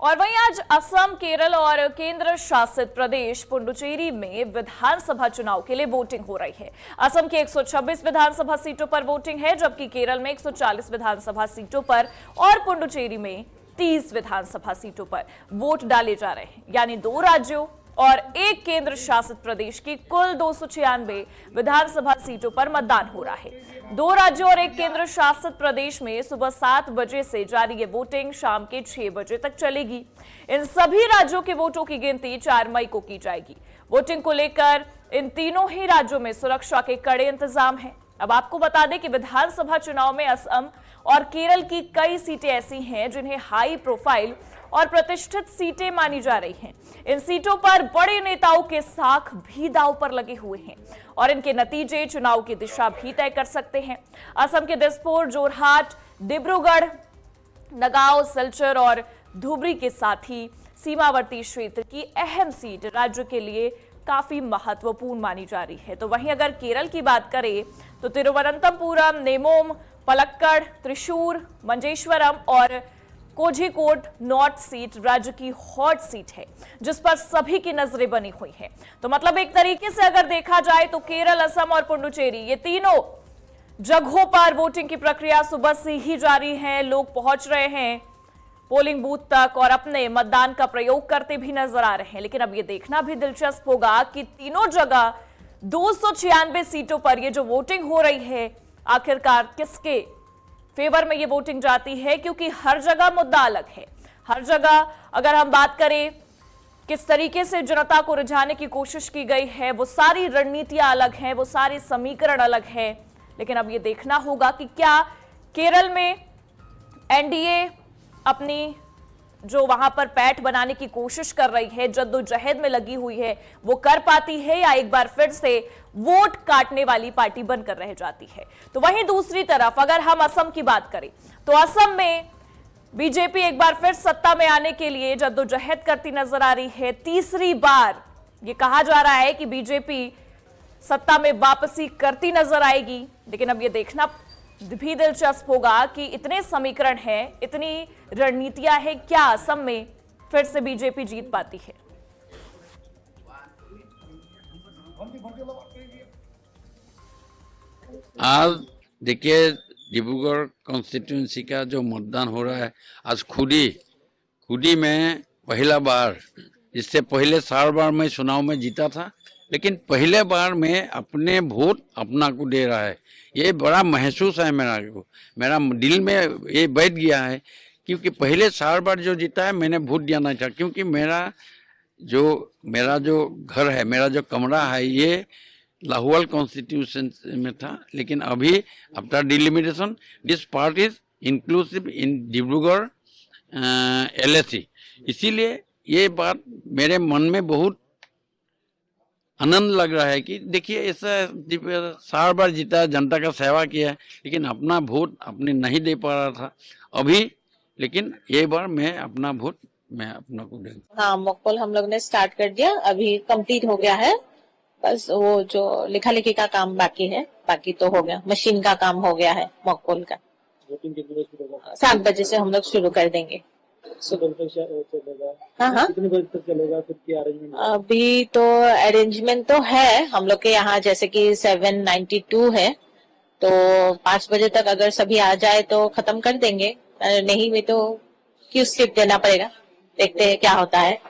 और वहीं आज असम, केरल और केंद्र शासित प्रदेश पुडुचेरी में विधानसभा चुनाव के लिए वोटिंग हो रही है। असम की 126 विधानसभा सीटों पर वोटिंग है, जबकि केरल में 140 विधानसभा सीटों पर और पुडुचेरी में 30 विधानसभा सीटों पर वोट डाले जा रहे हैं। यानी 2 राज्यों और 1 केंद्र शासित प्रदेश की कुल 296 विधानसभा सीटों पर मतदान हो रहा है। 2 राज्यों और 1 केंद्र शासित प्रदेश में सुबह 7 बजे से जारी ये वोटिंग शाम के 6 बजे तक चलेगी। इन सभी राज्यों के वोटों की गिनती 4 मई को की जाएगी। वोटिंग को लेकर इन तीनों ही राज्यों में सुरक्षा के कड़े इंतजाम हैं। अब आपको बता दें कि विधानसभा चुनाव में असम और केरल की कई सीटें ऐसी हैं जिन्हें हाई प्रोफाइल और प्रतिष्ठित सीटें मानी जा रही हैं। इन सीटों पर बड़े नेताओं के साख भी दांव पर लगे हुए हैं और इनके नतीजे चुनाव की दिशा भी तय कर सकते हैं। असम के दिसपुर, जोरहाट, डिब्रूगढ़, नगांव, सिलचर और धुबरी के साथ ही सीमावर्ती क्षेत्र की अहम सीट राज्य के लिए काफी महत्वपूर्ण मानी जा रही है। तो वहीं अगर केरल की बात करें तो तिरुवनंतपुरम, नेमोम, पलक्कड़, त्रिशूर, मंजेश्वरम और कोझिकोड नॉर्थ सीट राज्य की हॉट सीट है, जिस पर सभी की नजरें बनी हुई हैं। तो मतलब एक तरीके से अगर देखा जाए तो केरल, असम और पुडुचेरी ये तीनों जगहों पर वोटिंग की प्रक्रिया सुबह से ही जारी है। लोग पहुंच रहे हैं पोलिंग बूथ तक और अपने मतदान का प्रयोग करते भी नजर आ रहे हैं। लेकिन अब ये देखना भी दिलचस्प होगा कि तीनों जगह 296 सीटों पर ये जो वोटिंग हो रही है आखिरकार किसके फेवर में ये वोटिंग जाती है, क्योंकि हर जगह मुद्दा अलग है। हर जगह अगर हम बात करें किस तरीके से जनता को रिझाने की कोशिश की गई है, वो सारी रणनीतियां अलग हैं, वो सारे समीकरण अलग हैं। लेकिन अब ये देखना होगा कि क्या केरल में एनडीए अपनी जो वहां पर पैठ बनाने की कोशिश कर रही है, जद्दोजहद में लगी हुई है, वो कर पाती है या एक बार फिर से वोट काटने वाली पार्टी बनकर रह जाती है। तो वहीं दूसरी तरफ अगर हम असम की बात करें तो असम में बीजेपी एक बार फिर सत्ता में आने के लिए जद्दोजहद करती नजर आ रही है। तीसरी बार ये कहा जा रहा है कि बीजेपी सत्ता में वापसी करती नजर आएगी। लेकिन अब ये देखना भी दिलचस्प होगा कि इतने समीकरण हैं, इतनी रणनीतियां हैं, क्या असम में फिर से बीजेपी जीत पाती है। आज देखिए डिब्रूगढ़ कॉन्स्टिट्यूंसी का जो मतदान हो रहा है, आज खुदी में पहला बार, इससे पहले 4 बार मैं चुनाव में जीता था, लेकिन पहले बार में अपने वोट अपना को दे रहा है। ये बड़ा महसूस है मेरा दिल में ये बैठ गया है, क्योंकि पहले 4 बार जो जीता है मैंने वोट देना चाहा, क्योंकि मेरा जो घर है, मेरा जो कमरा है, ये लाहौल कॉन्स्टिट्यूशन में था। लेकिन अभी after delimitation this part is inclusive in Dibrugarh LAC। इसीलिए ये बात मेरे मन में बहुत आनंद लग रहा है कि देखिए ऐसा 4 बार जीता, जनता का सेवा किया है, लेकिन अपना वोट अपने नहीं दे पा रहा था अभी। लेकिन ये बार मैं अपना वोट मैं अपना को दूंगा। हाँ, मॉक पोल हम लोग ने स्टार्ट कर दिया, अभी कंप्लीट हो गया है। बस वो जो लिखा लिखी का काम बाकी है, बाकी तो हो गया। मशीन का काम हो गया है मॉक पोल का। 7 बजे से हम लोग शुरू कर देंगे। हाँ, कितने बजे तक चलेगा? फिर क्या अरेंजमेंट? अभी तो अरेंजमेंट तो है हम लोग के यहाँ, जैसे कि 792 है, तो 5 बजे तक अगर सभी आ जाए तो खत्म कर देंगे, नहीं भी तो क्यू स्लिप देना पड़ेगा। देखते हैं क्या होता है।